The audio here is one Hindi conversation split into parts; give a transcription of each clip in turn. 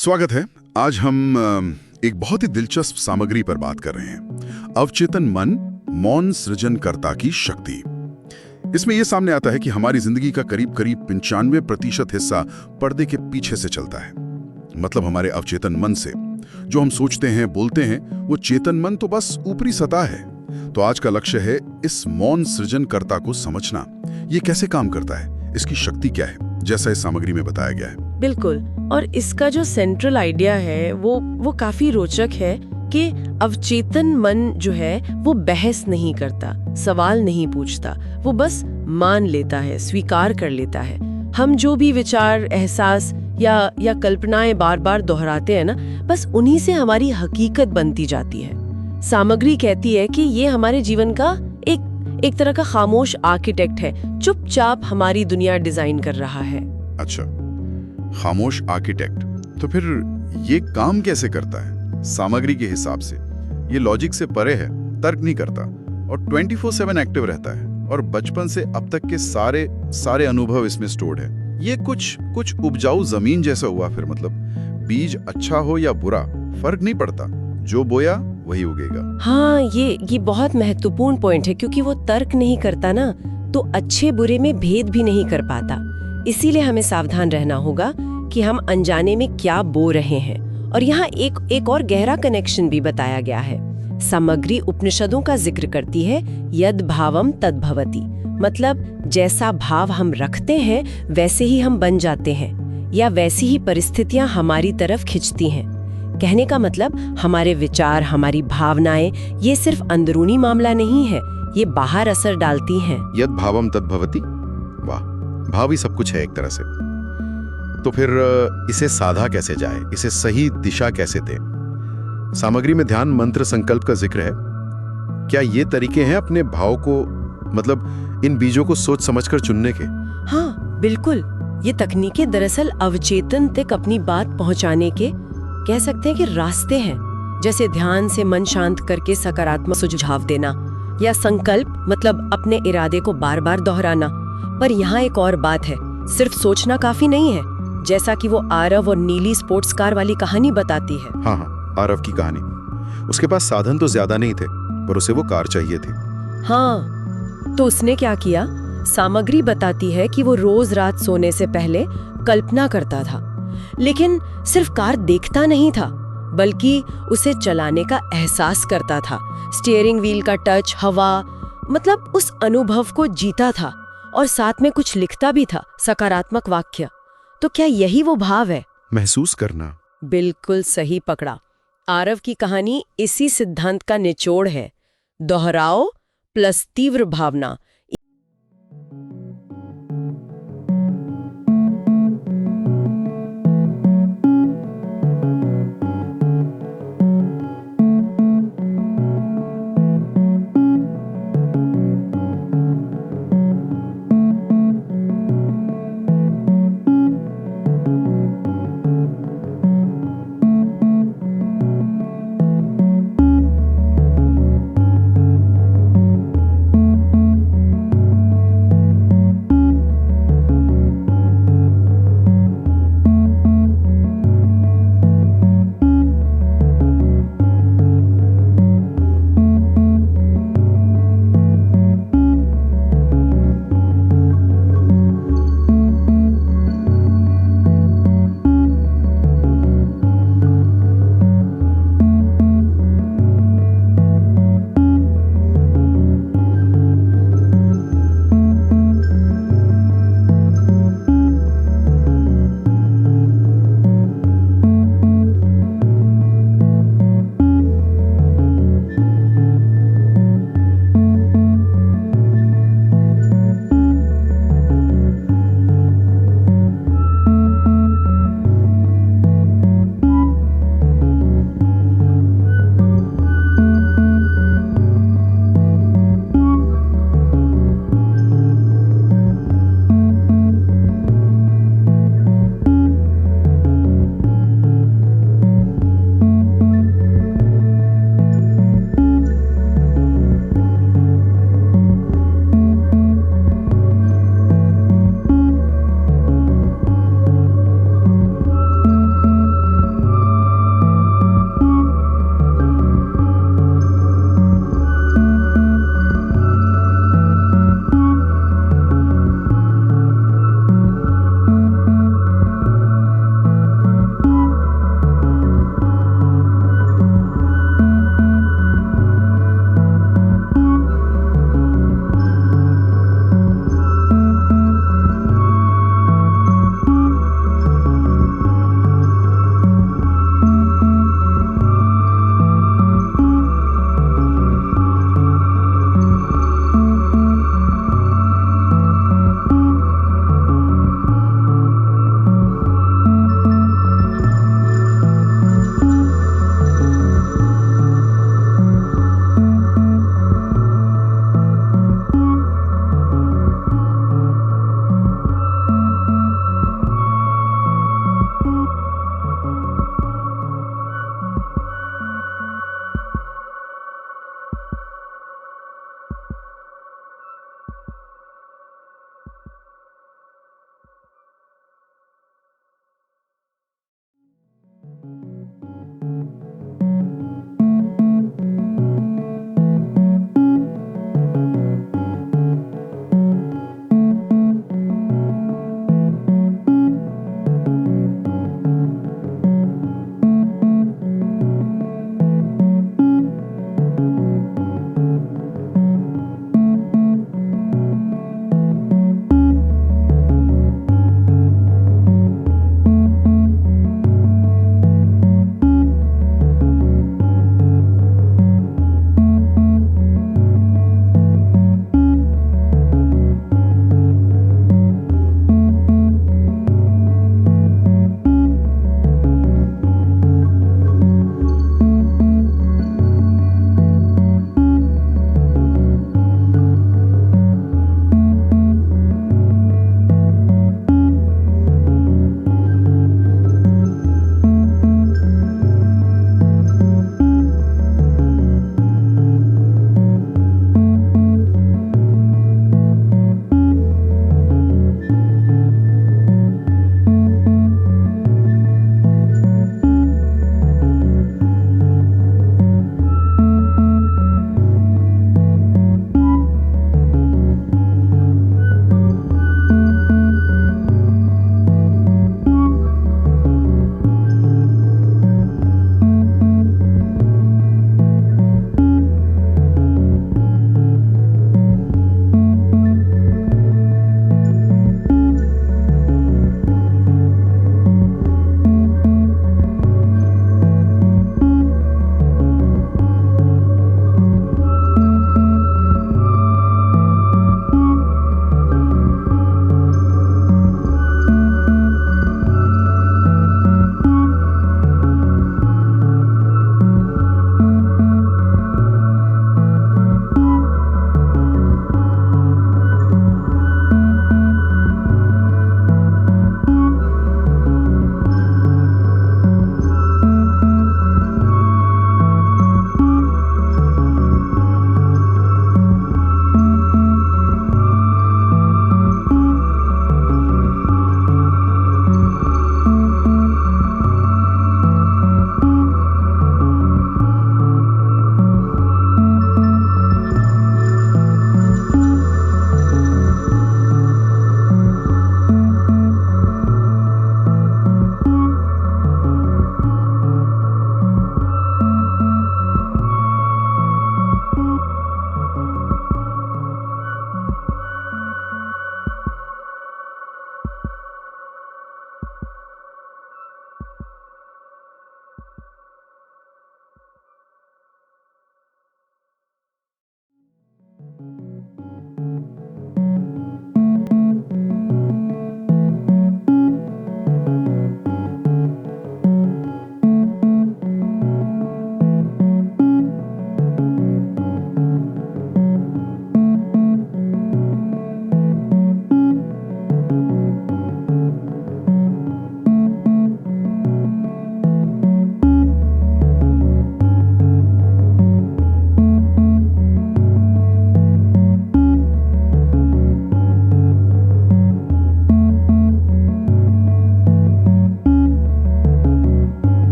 स्वागत है। आज हम एक बहुत ही दिलचस्प सामग्री पर बात कर रहे हैं, अवचेतन मन, मौन सृजनकर्ता की शक्ति। इसमें यह सामने आता है कि हमारी जिंदगी का करीब करीब 95% हिस्सा पर्दे के पीछे से चलता है। मतलब हमारे अवचेतन मन से जो हम सोचते हैं, बोलते हैं, वो चेतन मन तो बस ऊपरी सतह है। तो आज का लक्ष्य है इस मौन सृजनकर्ता को समझना। ये कैसे काम करता है, इसकी शक्ति क्या है, जैसा इस सामग्री में बताया गया है। बिल्कुल। और इसका जो सेंट्रल आइडिया है वो काफी रोचक है कि अवचेतन मन जो है वो बहस नहीं करता, सवाल नहीं पूछता, वो बस मान लेता है, स्वीकार कर लेता है। हम जो भी विचार, एहसास या कल्पनाएं बार बार दोहराते हैं ना, बस उन्हीं से हमारी हकीकत बनती जाती है। सामग्री कहती है कि ये हमारे जीवन का एक तरह का खामोश आर्किटेक्ट है, चुपचाप हमारी दुनिया डिजाइन कर रहा है। अच्छा, खामोश आर्किटेक्ट। तो फिर ये काम कैसे करता है? सामग्री के हिसाब से ये लॉजिक से परे है, तर्क नहीं करता और 24/7 एक्टिव रहता है और बचपन से अब तक के सारे अनुभव इसमें स्टोर्ड है। ये कुछ उपजाऊ जमीन जैसा हुआ। फिर मतलब बीज अच्छा हो या बुरा फर्क नहीं पड़ता, जो बोया वही उगेगा। हाँ, ये बहुत महत्वपूर्ण पॉइंट है, क्योंकि वो तर्क नहीं करता ना, तो अच्छे बुरे में भेद भी नहीं कर पाता। इसीलिए हमें सावधान रहना होगा कि हम अनजाने में क्या बो रहे हैं। और यहाँ एक और गहरा कनेक्शन भी बताया गया है। सामग्री उपनिषदों का जिक्र करती है, यद भावम तद भवति। मतलब जैसा भाव हम रखते हैं वैसे ही हम बन जाते हैं, या वैसी ही परिस्थितियां हमारी तरफ खिंचती हैं। कहने का मतलब हमारे विचार, हमारी भावनाएं, ये सिर्फ अंदरूनी मामला नहीं है, ये बाहर असर डालती हैं। यद भावम तद भवति। वाह, भाव ही सब कुछ है एक तरह से। तो फिर इसे साधा कैसे जाए, इसे सही दिशा कैसे दे? सामग्री में ध्यान, मंत्र, संकल्प का जिक्र है। क्या ये तरीके हैं अपने भाव को, मतलब इन बीजों को सोच समझकर चुनने के? हाँ बिल्कुल। ये तकनीकें दरअसल अवचेतन तक अपनी बात पहुंचाने के, कह सकते हैं कि रास्ते हैं। जैसे ध्यान से मन शांत करके सकारात्मक सुझाव देना, या संकल्प मतलब अपने इरादे को बार बार दोहराना। पर यहाँ एक और बात है, सिर्फ सोचना काफी नहीं है। जैसा कि वो आरव और नीली स्पोर्ट्स कार वाली कहानी बताती है। हाँ, आरव की कहानी। उसके पास साधन तो ज्यादा नहीं थे, पर उसे वो कार चाहिए थी। हाँ, तो उसने क्या किया? सामग्री बताती है कि वो रोज रात सोने से पहले कल्पना करता था, लेकिन सिर्फ कार देखता नहीं था, बल्कि उसे चलाने का एहसास करता था। स्टीयरिंग व्हील का टच, हवा, मतलब उस अनुभव को जीता था। और साथ में कुछ लिखता भी था, सकारात्मक वाक्य। तो क्या यही वो भाव है? महसूस करना। बिल्कुल सही पकड़ा। आरव की कहानी इसी सिद्धांत का निचोड़ है। दोहराओ प्लस तीव्र भावना।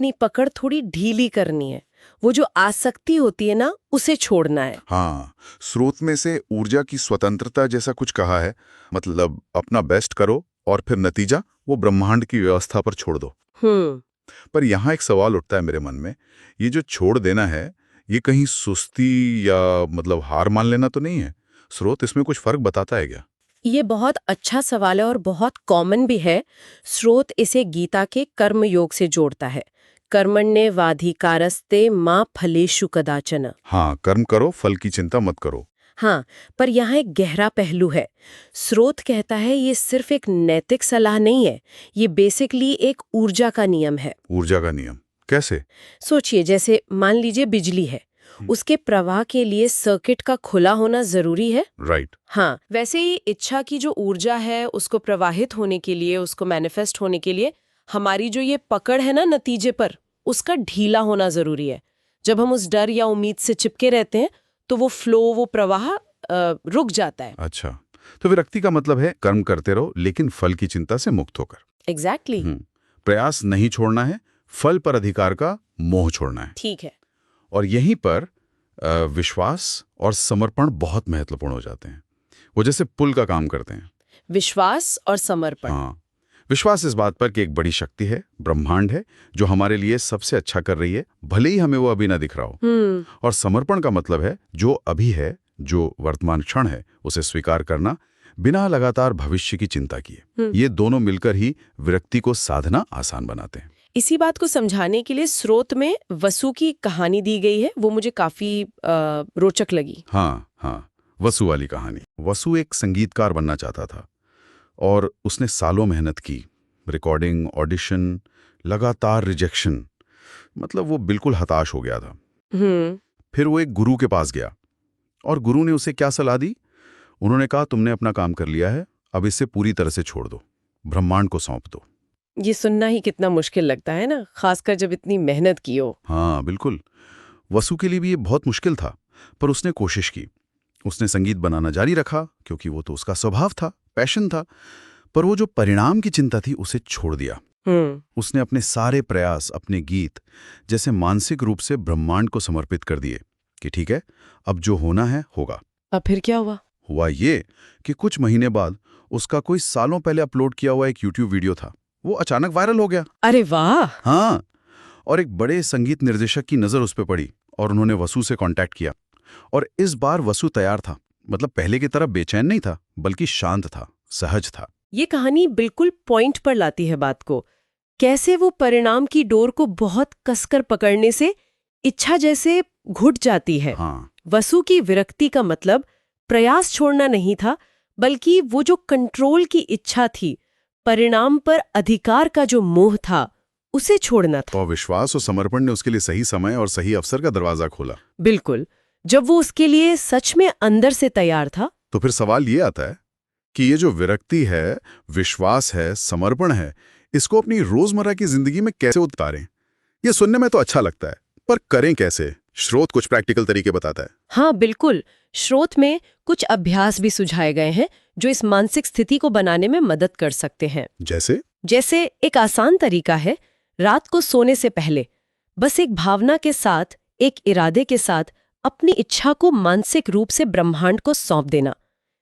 अपनी पकड़ थोड़ी ढीली करनी है। वो जो आसक्ति होती है ना, उसे छोड़ना है। हाँ, स्रोत में से ऊर्जा की स्वतंत्रता जैसा कुछ कहा है, मतलब अपना बेस्ट करो और फिर नतीजा वो ब्रह्मांड की व्यवस्था पर छोड़ दो। पर यहाँ एक सवाल उठता है मेरे मन में, ये जो छोड़ देना है, ये कहीं सुस्ती या मतलब हार मान लेना तो नहीं है? स्रोत इसमें कुछ फर्क बताता है क्या? ये बहुत अच्छा सवाल है और बहुत कॉमन भी है। स्रोत इसे गीता के कर्म योग से जोड़ता है। कर्मण्येवाधिकारस्ते मा फलेषु कदाचन। हाँ, कर्म करो, फल की चिंता मत करो। हाँ, पर यहाँ एक गहरा पहलू है। स्रोत कहता है ये सिर्फ एक नैतिक सलाह नहीं है, ये बेसिकली एक ऊर्जा का नियम है। ऊर्जा का नियम कैसे? सोचिए, जैसे मान लीजिए बिजली है, उसके प्रवाह के लिए सर्किट का खुला होना जरूरी है। राइट। हाँ, वैसे ही इच्छा की जो ऊर्जा है, उसको प्रवाहित होने के लिए, उसको मैनिफेस्ट होने के लिए हमारी जो ये पकड़ है ना नतीजे पर, उसका ढीला होना जरूरी है। जब हम उस डर या उम्मीद से चिपके रहते हैं तो वो फ्लो, वो प्रवाह रुक जाता है। अच्छा, तो विरक्ति का मतलब है कर्म करते रहो लेकिन फल की चिंता से मुक्त होकर। एग्जैक्टली। प्रयास नहीं छोड़ना है, फल पर अधिकार का मोह छोड़ना है। ठीक है। और यहीं पर विश्वास और समर्पण बहुत महत्वपूर्ण हो जाते हैं। वो जैसे पुल का काम करते हैं। विश्वास और समर्पण। हाँ, विश्वास इस बात पर कि एक बड़ी शक्ति है, ब्रह्मांड है, जो हमारे लिए सबसे अच्छा कर रही है, भले ही हमें वो अभी ना दिख रहा हो। और समर्पण का मतलब है जो अभी है, जो वर्तमान क्षण है, उसे स्वीकार करना बिना लगातार भविष्य की चिंता किए। ये दोनों मिलकर ही विरक्ति को साधना आसान बनाते हैं। इसी बात को समझाने के लिए स्रोत में वसु की कहानी दी गई है, वो मुझे काफी रोचक लगी। हाँ, वसु वाली कहानी। वसु एक संगीतकार बनना चाहता था और उसने सालों मेहनत की, रिकॉर्डिंग, ऑडिशन, लगातार रिजेक्शन, मतलब वो बिल्कुल हताश हो गया था। फिर वो एक गुरु के पास गया और गुरु ने उसे क्या सलाह दी? उन्होंने कहा, तुमने अपना काम कर लिया है, अब इसे पूरी तरह से छोड़ दो, ब्रह्मांड को सौंप दो। ये सुनना ही कितना मुश्किल लगता है ना, खासकर जब इतनी मेहनत की हो। हाँ बिल्कुल, वसु के लिए भी ये बहुत मुश्किल था, पर उसने कोशिश की। उसने संगीत बनाना जारी रखा क्योंकि वो तो उसका स्वभाव था, पैशन था, पर वो जो परिणाम की चिंता थी उसे छोड़ दिया। उसने अपने सारे प्रयास, अपने गीत जैसे मानसिक रूप से ब्रह्मांड को समर्पित कर दिए कि ठीक है, अब जो होना है होगा। अब फिर क्या हुआ? हुआ ये कि कुछ महीने बाद उसका कोई सालों पहले अपलोड किया हुआ एक यूट्यूब वीडियो था, वो अचानक वायरल हो गया। अरे वाह! हाँ, और एक बड़े संगीत निर्देशक की नजर उस पर पड़ी और उन्होंने वसु से कांटेक्ट किया। और इस बार वसु तैयार था, मतलब पहले की तरह बेचैन नहीं था, बल्कि शांत था, सहज था। ये कहानी बिल्कुल पॉइंट पर लाती है बात को। कैसे वो परिणाम की डोर को बहुत कसकर पकड़ने से इच्छा जैसे घुट जाती है। हाँ। वसु की विरक्ति का मतलब प्रयास छोड़ना नहीं था, बल्कि वो जो कंट्रोल की इच्छा थी, परिणाम पर अधिकार का जो मोह था, उसे छोड़ना था। और विश्वास और समर्पण ने उसके लिए सही समय और सही अवसर का दरवाजा खोला। बिल्कुल। जब वो उसके लिए सच में अंदर से तैयार था। तो फिर सवाल ये आता है कि ये जो विरक्ति है, विश्वास है, समर्पण है, इसको अपनी रोजमर्रा की जिंदगी में कैसे उतारें? ये सुनने में तो अच्छा लगता है, पर करें कैसे? स्रोत कुछ प्रैक्टिकल तरीके बताता है। हाँ बिल्कुल, स्रोत में कुछ अभ्यास भी सुझाए गए हैं जो इस मानसिक स्थिति को बनाने में मदद कर सकते हैं। जैसे एक आसान तरीका है, रात को सोने से पहले बस एक भावना के साथ, एक इरादे के साथ अपनी इच्छा को मानसिक रूप से ब्रह्मांड को सौंप देना।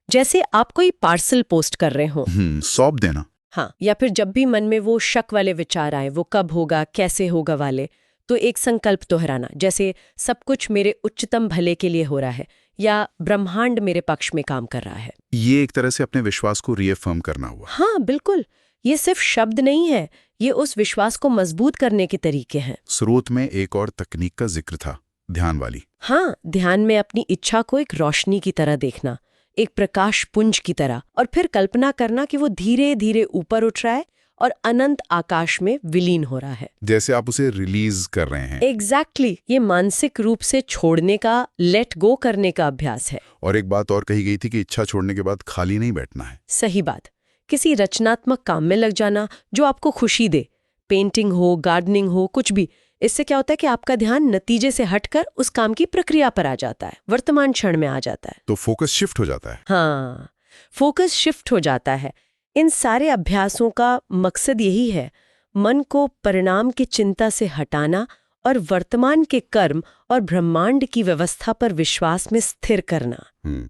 जैसे आप कोई पार्सल पोस्ट कर रहे हो। सौंप देना। हाँ, या फिर जब भी मन में वो शक वाले विचार आए, वो कब होगा, कैसे होगा वाले, तो एक संकल्प दोहराना, जैसे सब कुछ मेरे उच्चतम भले के लिए हो रहा है, या ब्रह्मांड मेरे पक्ष में काम कर रहा है। ये एक तरह से अपने विश्वास को रीअफर्म करना हुआ। हाँ बिल्कुल, ये सिर्फ शब्द नहीं है, ये उस विश्वास को मजबूत करने के तरीके हैं। स्रोत में एक और तकनीक का जिक्र था, ध्यान वाली। हाँ, ध्यान में अपनी इच्छा को एक रोशनी की तरह देखना, एक प्रकाश पुंज की तरह, और फिर कल्पना करना कि वो धीरे धीरे ऊपर उठ रहा है और अनंत आकाश में विलीन हो रहा है, जैसे आप उसे रिलीज कर रहे हैं। एग्जैक्टली। ये मानसिक रूप से छोड़ने का, लेट गो करने का अभ्यास है। और एक बात और कही गई थी कि इच्छा छोड़ने के बाद खाली नहीं बैठना है। सही बात। किसी रचनात्मक काम में लग जाना जो आपको खुशी दे, पेंटिंग हो, गार्डनिंग हो, कुछ भी। इससे क्या होता है कि आपका ध्यान नतीजे से हटकर उस काम की प्रक्रिया पर आ जाता है, वर्तमान क्षण में आ जाता है। तो फोकस शिफ्ट हो जाता है। हाँ, फोकस शिफ्ट हो जाता है। इन सारे अभ्यासों का मकसद यही है, मन को परिणाम की चिंता से हटाना और वर्तमान के कर्म और ब्रह्मांड की व्यवस्था पर विश्वास में स्थिर करना।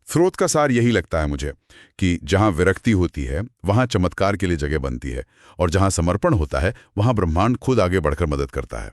स्रोत का सार यही लगता है मुझे कि जहां विरक्ति होती है वहां चमत्कार के लिए जगह बनती है, और जहां समर्पण होता है वहां ब्रह्मांड खुद आगे बढ़कर मदद करता है।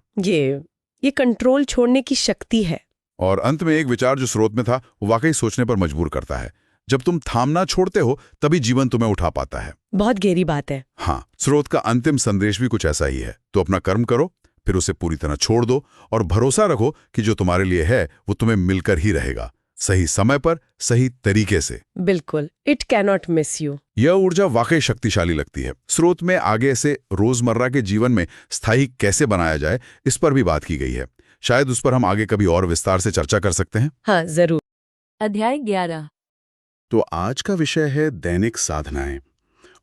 ये कंट्रोल छोड़ने की शक्ति है। और अंत में एक विचार जो स्रोत में था वो वाकई सोचने पर मजबूर करता है। जब तुम थामना छोड़ते हो तभी जीवन तुम्हें उठा पाता है। बहुत गहरी बात है। हाँ, स्रोत का अंतिम संदेश भी कुछ ऐसा ही है। तो अपना कर्म करो, फिर उसे पूरी तरह छोड़ दो और भरोसा रखो कि जो तुम्हारे लिए है वो तुम्हें मिलकर ही रहेगा, सही समय पर, सही तरीके से। बिल्कुल, इट कैनॉट मिस यू। यह ऊर्जा वाकई शक्तिशाली लगती है। स्रोत में आगे से रोजमर्रा के जीवन में स्थायी कैसे बनाया जाए इस पर भी बात की गई है। शायद उस पर हम आगे कभी और विस्तार से चर्चा कर सकते हैं। हाँ, जरूर। अध्याय 11। तो आज का विषय है दैनिक साधनाएं,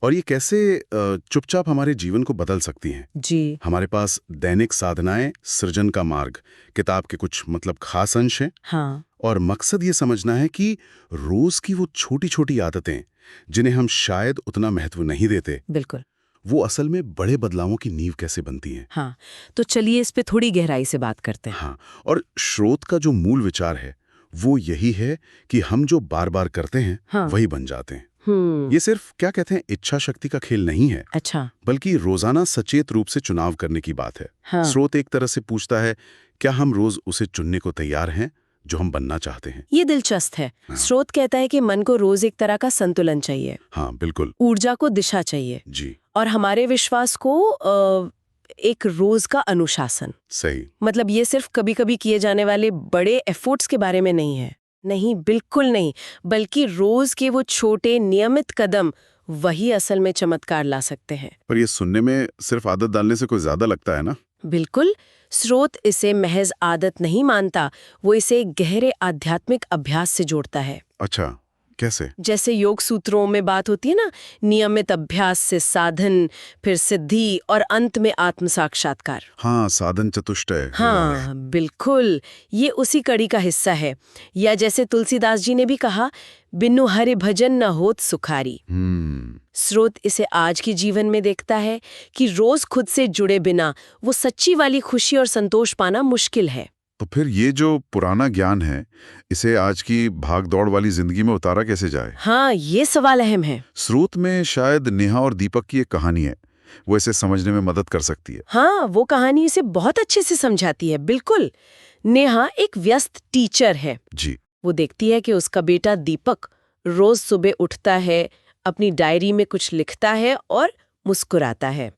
और ये कैसे चुपचाप हमारे जीवन को बदल सकती हैं। जी। हमारे पास दैनिक साधनाएं सृजन का मार्ग किताब के कुछ खास अंश हैं। हाँ। और मकसद ये समझना है कि रोज की वो छोटी छोटी आदतें जिन्हें हम शायद उतना महत्व नहीं देते, बिल्कुल, वो असल में बड़े बदलावों की नींव कैसे बनती हैं। हाँ, तो चलिए इस पे थोड़ी गहराई से बात करते हैं। हाँ, और स्रोत का जो मूल विचार है वो यही है कि हम जो बार बार करते हैं हाँ। वही बन जाते हैं। ये सिर्फ क्या कहते हैं इच्छा शक्ति का खेल नहीं है। अच्छा। बल्कि रोजाना सचेत रूप से चुनाव करने की बात है। हाँ। स्रोत एक तरह से पूछता है, क्या हम रोज उसे चुनने को तैयार हैं जो हम बनना चाहते हैं। ये दिलचस्प है। हाँ। स्रोत कहता है कि मन को रोज एक तरह का संतुलन चाहिए। हाँ बिल्कुल, ऊर्जा को दिशा चाहिए जी, और हमारे विश्वास को एक रोज का अनुशासन। सही। मतलब ये सिर्फ कभी कभी किए जाने वाले बड़े एफर्ट्स के बारे में नहीं है। नहीं, बिल्कुल नहीं, बल्कि रोज के वो छोटे नियमित कदम वही असल में चमत्कार ला सकते हैं। पर ये सुनने में सिर्फ आदत डालने से कोई ज्यादा लगता है ना। बिल्कुल, स्रोत इसे महज आदत नहीं मानता, वो इसे गहरे आध्यात्मिक अभ्यास से जोड़ता है। अच्छा, कैसे? जैसे योग सूत्रों में बात होती है ना, नियमित अभ्यास से साधन, फिर सिद्धि और अंत में आत्म साक्षात्कार। हाँ, साधन चतुष्टय। हाँ बिल्कुल, ये उसी कड़ी का हिस्सा है। या जैसे तुलसीदास जी ने भी कहा, बिनु हरि भजन न होत सुखारी। स्रोत इसे आज के जीवन में देखता है कि रोज खुद से जुड़े बिना वो सच्ची वाली खुशी और संतोष पाना मुश्किल है। तो फिर ये जो पुराना ज्ञान है, इसे आज की भाग दौड़ वाली जिंदगी में उतारा कैसे जाए? हाँ, ये सवाल अहम है। स्रोत में शायद नेहा और दीपक की एक कहानी है, वो इसे समझने में मदद कर सकती है। हाँ, वो कहानी इसे बहुत अच्छे से समझाती है। बिल्कुल, नेहा एक व्यस्त टीचर है। जी। वो देखती है कि उसका बेटा दीपक रोज सुबह उठता है, अपनी डायरी में कुछ लिखता है और मुस्कुराता है।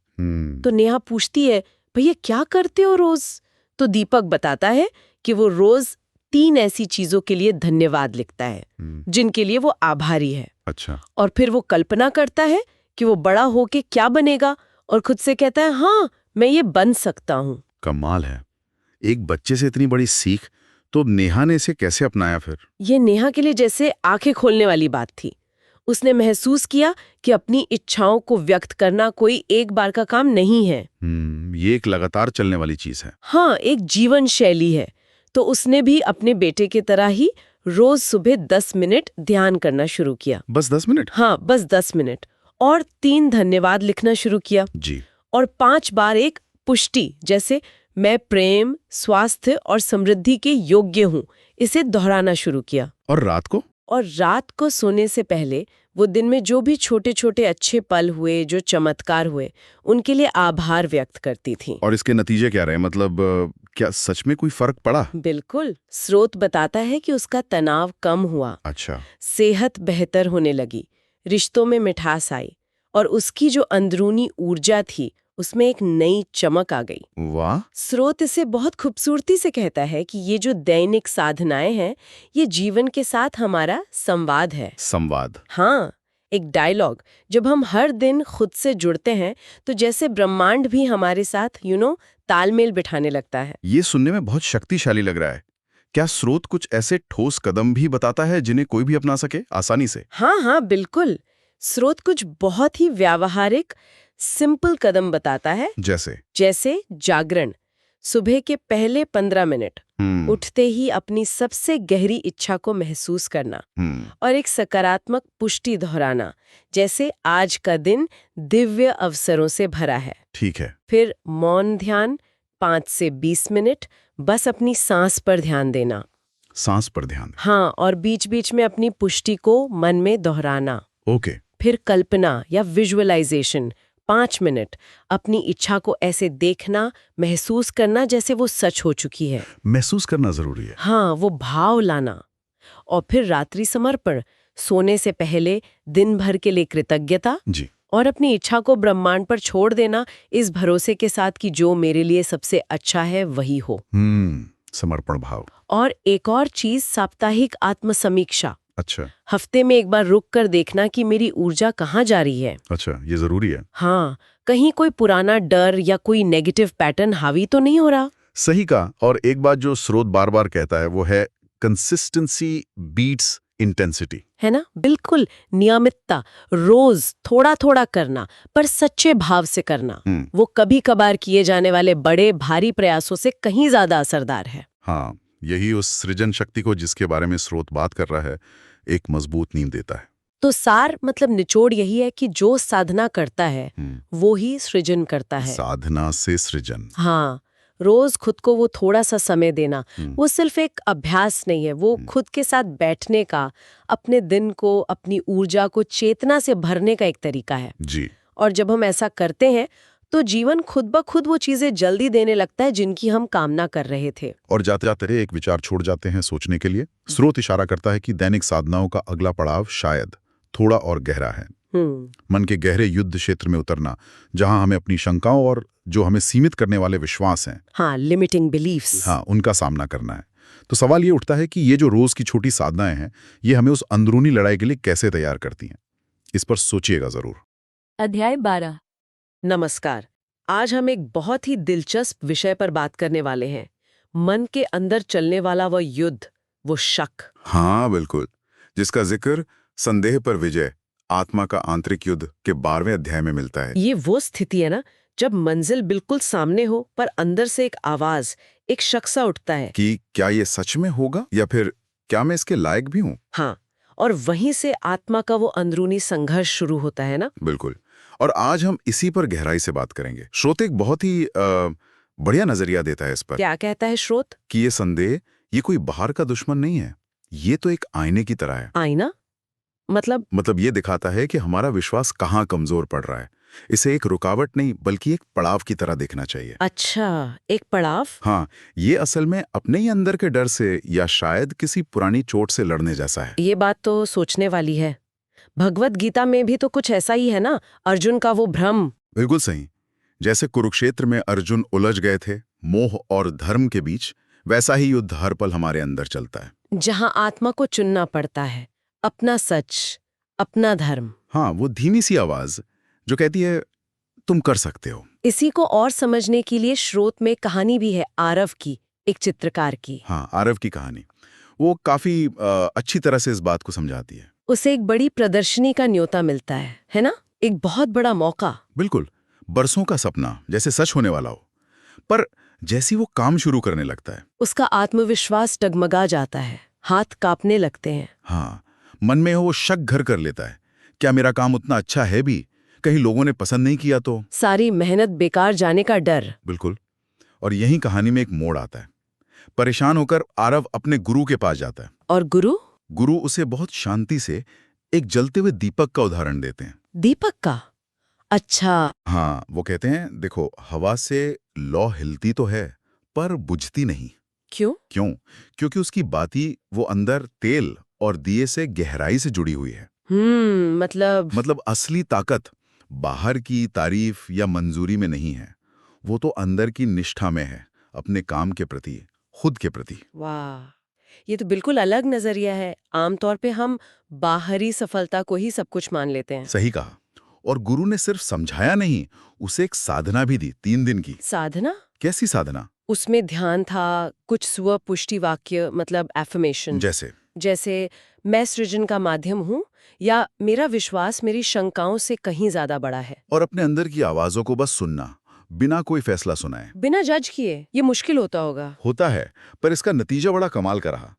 तो नेहा पूछती है, भैया क्या करते हो रोज? तो दीपक बताता है कि वो रोज 3 ऐसी चीजों के लिए धन्यवाद लिखता है जिनके लिए वो आभारी है। अच्छा। और फिर वो कल्पना करता है कि वो बड़ा होके क्या बनेगा और खुद से कहता है, हाँ मैं ये बन सकता हूँ। कमाल है, एक बच्चे से इतनी बड़ी सीख। तो नेहा ने इसे कैसे अपनाया फिर? ये नेहा के लिए जैसे आंखें खोलने वाली बात थी। उसने महसूस किया कि अपनी इच्छाओं को व्यक्त करना कोई एक बार का काम नहीं है। ये एक लगातार चलने वाली चीज है। हाँ, एक जीवन शैली है। तो उसने भी अपने बेटे की तरह ही रोज सुबह 10 मिनट ध्यान करना शुरू किया। बस 10 मिनट? हाँ, बस 10 मिनट। और 3 धन्यवाद लिखना शुरू किया। जी। और 5 बार एक पुष्टि, जैसे मैं प्रेम, स्वास्थ्य और समृद्धि के योग्य हूँ, इसे दोहराना शुरू किया। और रात को? और रात को सोने से पहले वो दिन में जो भी छोटे छोटे अच्छे पल हुए, जो चमत्कार हुए, उनके लिए आभार व्यक्त करती थी। और इसके नतीजे क्या रहे? मतलब क्या सच में कोई फर्क पड़ा? बिल्कुल, स्रोत बताता है कि उसका तनाव कम हुआ। अच्छा। सेहत बेहतर होने लगी, रिश्तों में मिठास आई और उसकी जो अंदरूनी ऊर्जा थी उसमें एक नई चमक आ गई। वाह। स्रोत इसे बहुत खूबसूरती से कहता है कि ये जो दैनिक साधनाएं हैं, ये जीवन के साथ हमारा संवाद है। संवाद? हाँ, एक डायलॉग। जब हम हर दिन खुद से जुड़ते हैं तो जैसे ब्रह्मांड भी हमारे साथ तालमेल बिठाने लगता है। ये सुनने में बहुत शक्तिशाली लग रहा है। क्या स्रोत कुछ ऐसे ठोस कदम भी बताता है जिन्हें कोई भी अपना सके आसानी से? हाँ, बिल्कुल। स्रोत कुछ बहुत ही व्यावहारिक सिंपल कदम बताता है। जैसे? जैसे जागरण, सुबह के पहले 15 मिनट, उठते ही अपनी सबसे गहरी इच्छा को महसूस करना और एक सकारात्मक पुष्टि दोहराना, जैसे आज का दिन दिव्य अवसरों से भरा है। ठीक है। फिर मौन ध्यान 5 से 20 मिनट, बस अपनी सांस पर ध्यान देना। सांस पर ध्यान। हाँ, और बीच बीच में अपनी पुष्टि को मन में दोहराना। ओके। फिर कल्पना या विजुअलाइजेशन 5 मिनट, अपनी इच्छा को ऐसे देखना, महसूस करना जैसे वो सच हो चुकी है। महसूस करना जरूरी है। हाँ, वो भाव लाना। और फिर रात्रि समर्पण, सोने से पहले दिन भर के लिए कृतज्ञता जी। और अपनी इच्छा को ब्रह्मांड पर छोड़ देना, इस भरोसे के साथ कि जो मेरे लिए सबसे अच्छा है वही हो। समर्पण भाव। और एक और चीज, साप्ताहिक आत्मसमीक्षा। अच्छा। हफ्ते में एक बार रुक कर देखना कि मेरी ऊर्जा कहाँ जा रही है। अच्छा, ये जरूरी है। हाँ, कहीं कोई पुराना डर या कोई नेगेटिव पैटर्न हावी तो नहीं हो रहा। सही कहा। और एक बात जो स्रोत बार बार कहता है वो है कंसिस्टेंसी बीट्स इंटेंसिटी। है ना? बिल्कुल, नियमितता, रोज थोड़ा थोड़ा करना, पर सच्चे भाव से करना, वो कभी कभार किए जाने वाले बड़े भारी प्रयासों से कहीं ज्यादा असरदार है। हाँ, यही उस सृजन शक्ति को, जिसके बारे में स्रोत बात कर रहा है, एक मजबूत नींव देता है। तो सार मतलब निचोड़ यही है कि जो साधना करता है वो ही सृजन करता है। साधना से सृजन। हाँ, रोज खुद को वो थोड़ा सा समय देना, वो सिर्फ एक अभ्यास नहीं है, वो खुद के साथ बैठने का, अपने दिन को, अपनी ऊर्जा को चेतना से भरने का एक तरीका है। जी। और जब हम ऐसा करते हैं तो जीवन खुद ब खुद वो चीजें जल्दी देने लगता है जिनकी हम कामना कर रहे थे। और जाते जाते एक विचार छोड़ जाते हैं सोचने के लिए। स्रोत इशारा करता है कि दैनिक साधनाओं का अगला पड़ाव शायद थोड़ा और गहरा है। मन के गहरे युद्ध क्षेत्र में उतरना, जहां हमें अपनी शंकाओं और जो हमें सीमित करने वाले विश्वास हैं, हाँ, लिमिटिंग बिलीफ्स, हाँ, उनका सामना करना है। तो सवाल ये उठता है कि ये जो रोज की छोटी साधनाएं हैं, ये हमें उस अंदरूनी लड़ाई के लिए कैसे तैयार करती हैं? इस पर सोचिएगा जरूर। अध्याय 12। नमस्कार। आज हम एक बहुत ही दिलचस्प विषय पर बात करने वाले हैं। मन के अंदर चलने वाला वो युद्ध, वो शक। हाँ बिल्कुल, जिसका जिक्र संदेह पर विजय, आत्मा का आंतरिक युद्ध के 12वें अध्याय में मिलता है। ये वो स्थिति है ना, जब मंजिल बिल्कुल सामने हो पर अंदर से एक आवाज, एक शक सा उठता है कि क्या ये सच में होगा, या फिर क्या मैं इसके लायक भी हूँ? हाँ, और वहीं से आत्मा का वो अंदरूनी संघर्ष शुरू होता है ना। बिल्कुल। और आज हम इसी पर गहराई से बात करेंगे। श्रोत एक बहुत ही बढ़िया नजरिया देता है इस पर। क्या कहता है श्रोत? कि ये संदेह, ये कोई बाहर का दुश्मन नहीं है, ये तो एक आईने की तरह है। आईना? मतलब ये दिखाता है कि हमारा विश्वास कहाँ कमजोर पड़ रहा है। इसे एक रुकावट नहीं बल्कि एक पड़ाव की तरह देखना चाहिए। अच्छा, एक पड़ाव? हाँ, ये असल में अपने ही अंदर के डर से या शायद किसी पुरानी चोट से लड़ने जैसा है। ये बात तो सोचने वाली है। भगवत गीता में भी तो कुछ ऐसा ही है ना, अर्जुन का वो भ्रम। बिल्कुल सही। जैसे कुरुक्षेत्र में अर्जुन उलझ गए थे मोह और धर्म के बीच, वैसा ही युद्ध हर पल हमारे अंदर चलता है, जहां आत्मा को चुनना पड़ता है, अपना सच, अपना धर्म। हाँ, वो धीमी सी आवाज जो कहती है तुम कर सकते हो। इसी को और समझने के लिए श्रोत में कहानी भी है आरव की, एक चित्रकार की। हाँ, आरव की कहानी वो काफी अच्छी तरह से इस बात को समझाती है। उसे एक बड़ी प्रदर्शनी का न्योता मिलता है ना? एक बहुत बड़ा मौका। बिल्कुल, बरसों का सपना जैसे सच होने वाला हो। पर जैसी वो काम शुरू करने लगता है, उसका आत्मविश्वास डगमगा जाता है, हाथ कांपने लगते हैं। हाँ, मन में वो शक घर कर लेता है, क्या मेरा काम उतना अच्छा है भी? कहीं लोगों ने पसंद नहीं किया तो? सारी मेहनत बेकार जाने का डर। बिल्कुल। और यही कहानी में एक मोड़ आता है। परेशान होकर आरव अपने गुरु के पास जाता है। और गुरु उसे बहुत शांति से एक जलते हुए दीपक का उदाहरण देते हैं। दीपक का? अच्छा। हाँ, वो कहते हैं देखो, हवा से लौ हिलती तो है पर बुझती नहीं। क्यों? क्योंकि उसकी बाती वो अंदर तेल और दिए से गहराई से जुड़ी हुई है। मतलब असली ताकत बाहर की तारीफ या मंजूरी में नहीं है, वो तो अंदर की निष्ठा में है, अपने काम के प्रति, खुद के प्रति। वाह, ये तो बिल्कुल अलग नजरिया है। आमतौर पे हम बाहरी सफलता को ही सब कुछ मान लेते हैं। सही कहा। और गुरु ने सिर्फ समझाया नहीं, उसे एक साधना भी दी, 3 दिन की। साधना? कैसी साधना? उसमें ध्यान था, कुछ स्व पुष्टि वाक्य, मतलब एफर्मेशन, जैसे मैं सृजन का माध्यम हूँ, या मेरा विश्वास मेरी शंकाओं से कहीं ज्यादा बड़ा है। और अपने अंदर की आवाजों को बस सुनना, बिना कोई फैसला सुनाए। बिना जज किए ये मुश्किल होता होगा। होता है, पर इसका नतीजा बड़ा कमाल का रहा।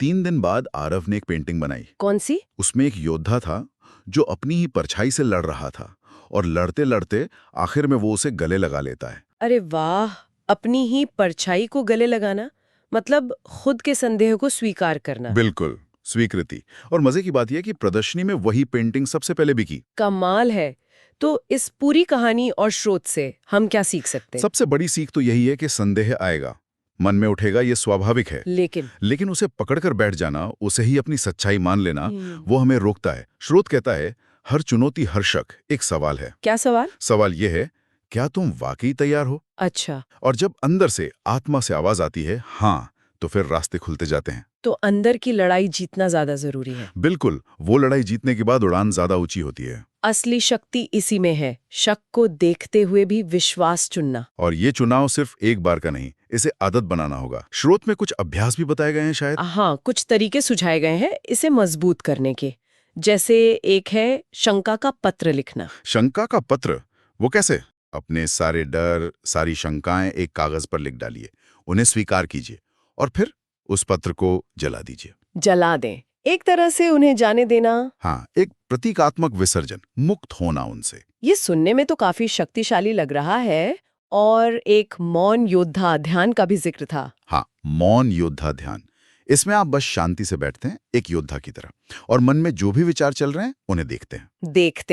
3 दिन बाद आरव ने एक पेंटिंग बनाई। कौन सी? उसमें एक योद्धा था जो अपनी ही परछाई से लड़ रहा था, और लड़ते लड़ते आखिर में वो उसे गले लगा लेता है। अरे वाह, अपनी ही परछाई को गले लगाना, मतलब खुद के संदेह को स्वीकार करना। बिल्कुल, स्वीकृति। और मजे की बात यह कि प्रदर्शनी में वही पेंटिंग सबसे पहले बिकी। कमाल है। तो इस पूरी कहानी और स्रोत से हम क्या सीख सकते हैं? सबसे बड़ी सीख तो यही है कि संदेह आएगा, मन में उठेगा, ये स्वाभाविक है। लेकिन उसे पकड़कर बैठ जाना, उसे ही अपनी सच्चाई मान लेना, वो हमें रोकता है। स्रोत कहता है, हर चुनौती, हर शक एक सवाल है। क्या सवाल? सवाल यह है, क्या तुम वाकई तैयार हो? अच्छा, और जब अंदर से, आत्मा से आवाज आती है हाँ, तो फिर रास्ते खुलते जाते हैं। तो अंदर की लड़ाई जीतना ज्यादा जरूरी है। बिल्कुल, वो लड़ाई जीतने के बाद उड़ान ज्यादा ऊंची होती है। असली शक्ति इसी में है, शक को देखते हुए भी विश्वास चुनना। और ये चुनाव सिर्फ एक बार का नहीं, इसे आदत बनाना होगा। स्रोत में कुछ अभ्यास भी बताए गए हैं शायद। हाँ, कुछ तरीके सुझाए गए हैं इसे मजबूत करने के। जैसे एक है शंका का पत्र लिखना। शंका का पत्र? वो कैसे? अपने सारे डर, सारी शंकाएं एक कागज पर लिख डालिए, उन्हें स्वीकार कीजिए, और फिर उस पत्र को जला दीजिए। जला दें, एक तरह से उन्हें जाने देना। हाँ, एक प्रतीकात्मक विसर्जन, मुक्त होना उनसे। ये सुनने में तो काफी शक्तिशाली लग रहा है। और एक मौन योद्धा ध्यान का भी जिक्र था। हाँ, मौन योद्धा ध्यान। इसमें आप बस शांति से बैठते हैं, एक योद्धा की तरह, और मन में जो भी विचार चल रहे हैं उन्हें देखते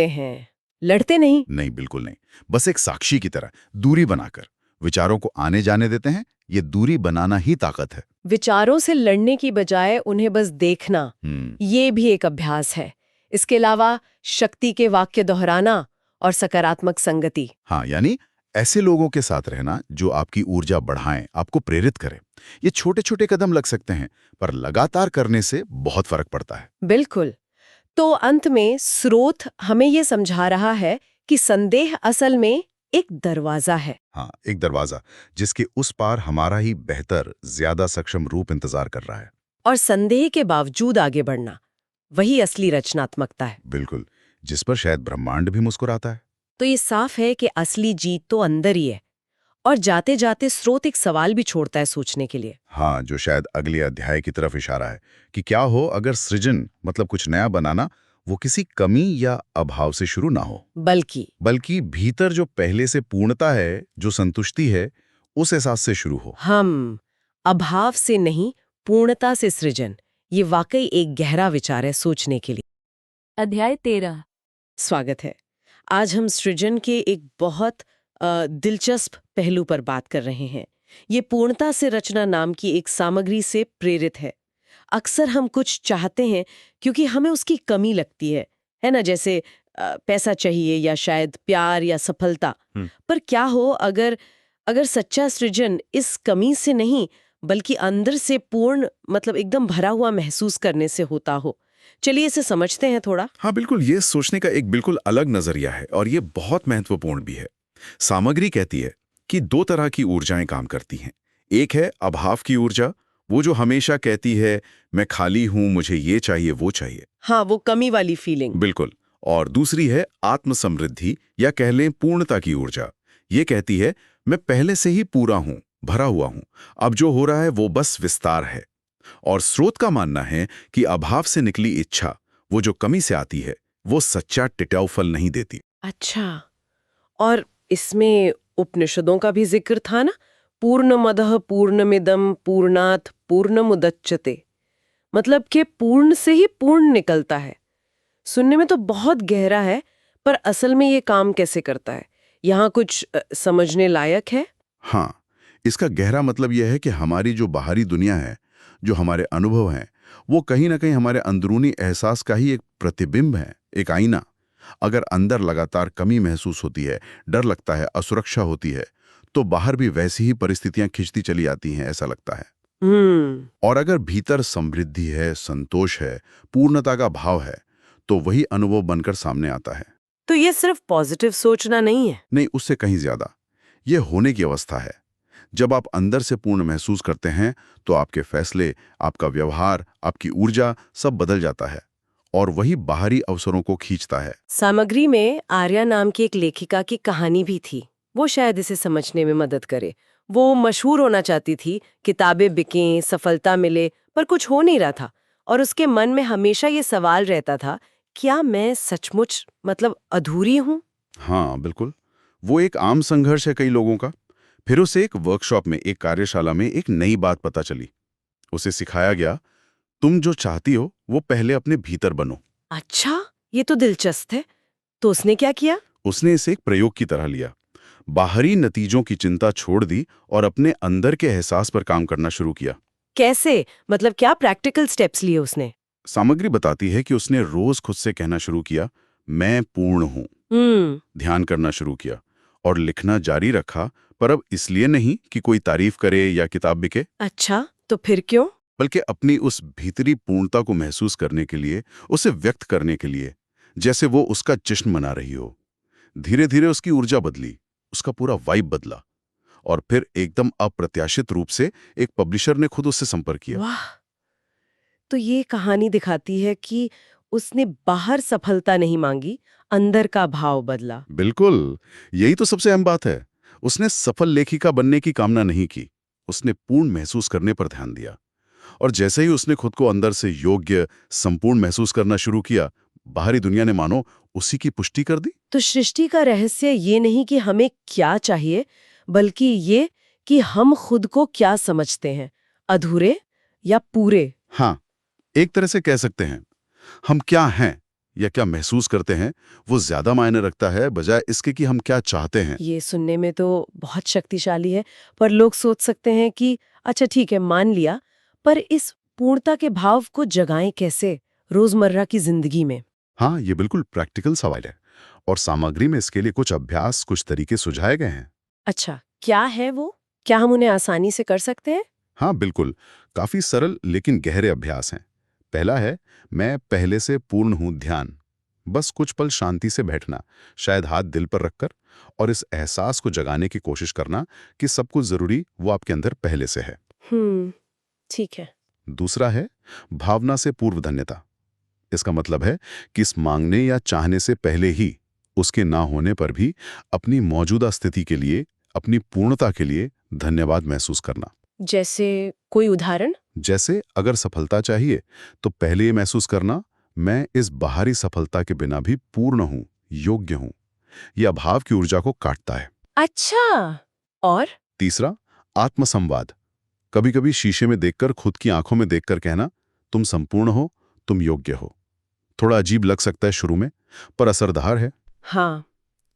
हैं। लड़ते नहीं। नहीं, बिल्कुल नहीं। बस एक साक्षी की तरह दूरी बनाकर विचारों को आने जाने देते हैं। ये दूरी बनाना ही ताकत है। विचारों से लड़ने की बजाय उन्हें बस देखना, ये भी एक अभ्यास है। इसके अलावा शक्ति के वाक्य दोहराना और सकारात्मक संगति। हाँ, यानी ऐसे लोगों के साथ रहना जो आपकी ऊर्जा बढ़ाएं, आपको प्रेरित करें। ये छोटे छोटे कदम लग सकते हैं, पर लगातार करने से बहुत फर्क पड़ता है। बिल्कुल। तो अंत में स्रोत हमें ये समझा रहा है कि संदेह असल में एक दरवाजा है। हाँ, एक दरवाजा जिसके उस पार हमारा ही बेहतर, ज्यादा सक्षम रूप इंतजार कर रहा है। और संदेह के बावजूद आगे बढ़ना, वही असली रचनात्मकता है। बिल्कुल, जिस पर शायद ब्रह्मांड भी मुस्कुराता है। तो ये साफ है कि असली जीत तो अंदर ही है। और जाते जाते स्रोत एक सवाल भी छोड़ता है सोचने के लिए। हाँ, जो शायद अगले अध्याय की तरफ इशारा है कि क्या हो अगर सृजन, मतलब कुछ नया बनाना, वो किसी कमी या अभाव से शुरू ना हो, बल्कि भीतर जो पहले से पूर्णता है, जो संतुष्टि है, उस एहसास से शुरू हो। हम अभाव से नहीं, पूर्णता से सृजन। ये वाकई एक गहरा विचार है सोचने के लिए। अध्याय 13। स्वागत है। आज हम सृजन के एक बहुत दिलचस्प पहलू पर बात कर रहे हैं। ये पूर्णता से रचना नाम की एक सामग्री से प्रेरित है। अक्सर हम कुछ चाहते हैं क्योंकि हमें उसकी कमी लगती है ना? जैसे पैसा चाहिए या शायद प्यार या सफलता। पर क्या हो अगर सच्चा सृजन इस कमी से नहीं, बल्कि अंदर से पूर्ण, मतलब एकदम भरा हुआ महसूस करने से होता हो। चलिए इसे समझते हैं थोड़ा। हाँ बिल्कुल, ये सोचने का एक बिल्कुल अलग नजरिया है और ये बहुत महत्वपूर्ण भी है। सामग्री कहती है कि 2 तरह की ऊर्जाएं काम करती हैं। एक है अभाव की ऊर्जा, वो जो हमेशा कहती है मैं खाली हूं, मुझे ये चाहिए वो चाहिए। हाँ, वो कमी वाली फीलिंग। बिल्कुल। और दूसरी है आत्म समृद्धि या कह लें पूर्णता की ऊर्जा। ये कहती है मैं पहले से ही पूरा हूं, भरा हुआ हूं, अब जो हो रहा है वो बस विस्तार है। और स्रोत का मानना है कि अभाव से निकली इच्छा, वो जो कमी से आती है, वो सच्चा टिकाऊ फल नहीं देती। अच्छा, और इसमें उपनिषदों का भी जिक्र था ना, पूर्णमदः पूर्णमिदं पूर्णात् पूर्णमुदच्यते, मतलब कि पूर्ण से ही पूर्ण निकलता है। सुनने में तो बहुत गहरा है, पर असल में ये काम कैसे करता है, यहाँ कुछ समझने लायक है। हाँ, इसका गहरा मतलब यह है कि हमारी जो बाहरी दुनिया है, जो हमारे अनुभव हैं, वो कहीं ना कहीं हमारे अंदरूनी एहसास का ही एक प्रतिबिंब है, एक आईना। अगर अंदर लगातार कमी महसूस होती है, डर लगता है, असुरक्षा होती है, तो बाहर भी वैसी ही परिस्थितियां खिंचती चली आती हैं, ऐसा लगता है। और अगर भीतर समृद्धि है, संतोष है, पूर्णता का भाव है, तो वही अनुभव बनकर सामने आता है। तो ये सिर्फ पॉजिटिव सोचना नहीं है। नहीं, उससे कहीं ज्यादा। ये होने की अवस्था है। जब आप अंदर से पूर्ण महसूस करते हैं, तो आपके फैसले, आपका व्यवहार, आपकी ऊर्जा सब बदल जाता है और वही बाहरी अवसरों को खींचता है। सामग्री में आर्या नाम की एक लेखिका की कहानी भी थी। वो शायद इसे समझने में मदद करे। वो मशहूर होना चाहती थी, किताबें बिकें, सफलता मिले, पर कुछ हो नहीं रहा था। और उसके मन में हमेशा ये सवाल रहता था, क्या मैं सचमुच अधूरी हूँ? हाँ, बिल्कुल। वो एक आम संघर्ष है कई लोगों का। फिर उसे एक वर्कशॉप में, एक कार्यशाला में एक नई बात पता चली। उसे सिखाया गया, तुम जो चाहती हो वो पहले अपने भीतर बनो। अच्छा, ये तो दिलचस्प है। तो उसने क्या किया? उसने इसे एक प्रयोग की तरह लिया। बाहरी नतीजों की चिंता छोड़ दी और अपने अंदर के एहसास पर काम करना शुरू किया। कैसे? क्या प्रैक्टिकल स्टेप्स लिए उसने? सामग्री बताती है कि उसने रोज खुद से कहना शुरू किया, मैं पूर्ण हूं। हम्म। ध्यान करना शुरू किया और लिखना जारी रखा, पर अब इसलिए नहीं कि कोई तारीफ करे या किताब बिके, अच्छा, तो फिर क्यों? बल्कि अपनी उस भीतरी पूर्णता को महसूस करने के लिए, उसे व्यक्त करने के लिए, जैसे वो उसका जश्न मना रही हो। धीरे धीरे उसकी ऊर्जा बदली, उसका पूरा वाइब बदला। और फिर एकदम अप्रत्याशित रूप से एक पब्लिशर ने खुद उससे संपर्क किया। वाह! तो ये कहानी दिखाती है कि उसने बाहर सफलता नहीं मांगी, अंदर का भाव बदला। बिल्कुल, यही तो सबसे अहम बात है। उसने सफल लेखिका बनने की कामना नहीं की, उसने पूर्ण महसूस करने पर ध्यान दिया। और जैसे ही उसने खुद को अंदर से योग्य, संपूर्ण महसूस करना शुरू किया, बाहरी दुनिया ने मानो उसी की पुष्टि कर दी। तो सृष्टि का रहस्य ये नहीं कि हमें क्या चाहिए, बल्कि ये कि हम खुद को क्या समझते हैं, अधूरे या पूरे। हाँ, एक तरह से कह सकते हैं, हम क्या हैं या क्या महसूस करते हैं, वो ज्यादा मायने रखता है बजाय इसके कि हम क्या चाहते हैं। ये सुनने में तो बहुत शक्तिशाली है, पर लोग सोच सकते हैं कि अच्छा ठीक है, मान लिया, पर इस पूर्णता के भाव को जगाएं कैसे रोजमर्रा की जिंदगी में? हाँ, ये बिल्कुल प्रैक्टिकल सवाल है और सामग्री में इसके लिए कुछ अभ्यास, कुछ तरीके सुझाए गए हैं। अच्छा, क्या है वो? क्या हम उन्हें आसानी से कर सकते हैं? हाँ, बिल्कुल, काफी सरल लेकिन गहरे अभ्यास हैं। पहला है, मैं पहले से पूर्ण हूं ध्यान। बस कुछ पल शांति से बैठना, शायद हाथ दिल पर रखकर, और इस एहसास को जगाने की कोशिश करना कि सब कुछ जरूरी वो आपके अंदर पहले से है। हम्म, ठीक है। दूसरा है, भावना से पूर्व धन्यता। इसका मतलब है कि इस मांगने या चाहने से पहले ही, उसके ना होने पर भी, अपनी मौजूदा स्थिति के लिए, अपनी पूर्णता के लिए धन्यवाद महसूस करना। जैसे कोई उदाहरण? जैसे अगर सफलता चाहिए तो पहले ये महसूस करना, मैं इस बाहरी सफलता के बिना भी पूर्ण हूं, योग्य हूं। यह भाव की ऊर्जा को काटता है। अच्छा, और? तीसरा, आत्मसंवाद। कभी कभी शीशे में देखकर, खुद की आंखों में देखकर कहना, तुम संपूर्ण हो, तुम योग्य हो। थोड़ा अजीब लग सकता है शुरू में, पर असरदार है। हाँ,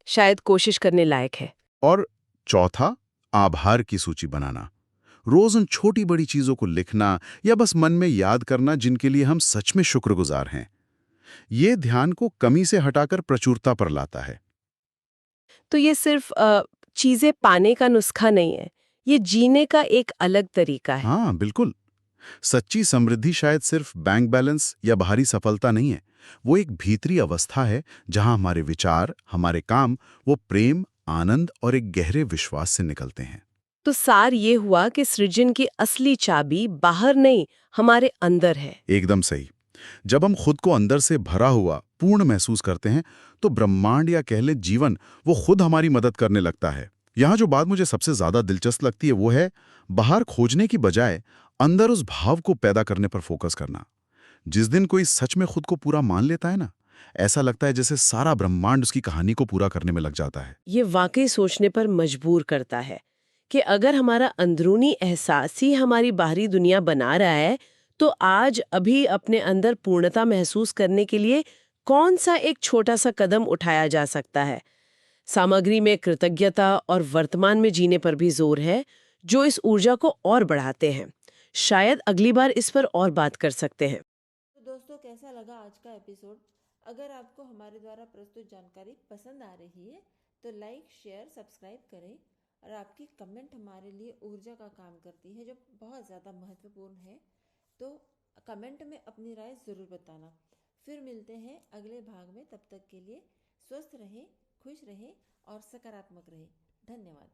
शायद कोशिश करने लायक है। और चौथा, आभार की सूची बनाना। रोज उन छोटी बड़ी चीजों को लिखना या बस मन में याद करना जिनके लिए हम सच में शुक्रगुजार हैं। ये ध्यान को कमी से हटाकर प्रचुरता पर लाता है। तो ये सिर्फ चीजें पाने का नुस्खा नहीं है, ये जीने का एक अलग तरीका है। हाँ, बिल्कुल। सच्ची समृद्धि शायद सिर्फ बैंक बैलेंस या बाहरी सफलता नहीं है। वो एक भीतरी अवस्था है जहां हमारे विचार, हमारे काम, वो प्रेम, आनंद और एक गहरे विश्वास से निकलते हैं। तो सार ये हुआ कि सृजन की असली चाबी बाहर नहीं, हमारे अंदर है। एकदम सही। जब हम खुद को अंदर से भरा हुआ, पूर्ण महसूस करते हैं, तो ब्रह्मांड या कह लें जीवन, वो खुद हमारी मदद करने लगता है। यहाँ जो बात मुझे सबसे ज्यादा दिलचस्प लगती है वो है, बाहर खोजने की बजाय अंदर उस भाव को पैदा करने पर फोकस करना। जिस दिन कोई सच में खुद को पूरा मान लेता है ना, ऐसा लगता है जैसे सारा ब्रह्मांड उसकी कहानी को पूरा करने में लग जाता है। ये वाकई सोचने पर मजबूर करता है कि अगर हमारा अंदरूनी एहसास ही हमारी बाहरी दुनिया बना रहा है, तो आज अभी अपने अंदर पूर्णता महसूस करने के लिए कौन सा एक छोटा सा कदम उठाया जा सकता है? सामग्री में कृतज्ञता और वर्तमान में जीने पर भी जोर है, जो इस ऊर्जा को और बढ़ाते हैं। शायद अगली बार इस पर और बात कर सकते हैं। तो दोस्तों, कैसा लगा आज का एपिसोड? अगर आपको हमारे द्वारा प्रस्तुत जानकारी पसंद आ रही है तो लाइक, शेयर, सब्सक्राइब करें। और आपकी कमेंट हमारे लिए ऊर्जा का काम करती है, जो बहुत ज़्यादा महत्वपूर्ण है। तो कमेंट में अपनी राय ज़रूर बताना। फिर मिलते हैं अगले भाग में। तब तक के लिए स्वस्थ रहें, खुश रहें और सकारात्मक रहें। धन्यवाद।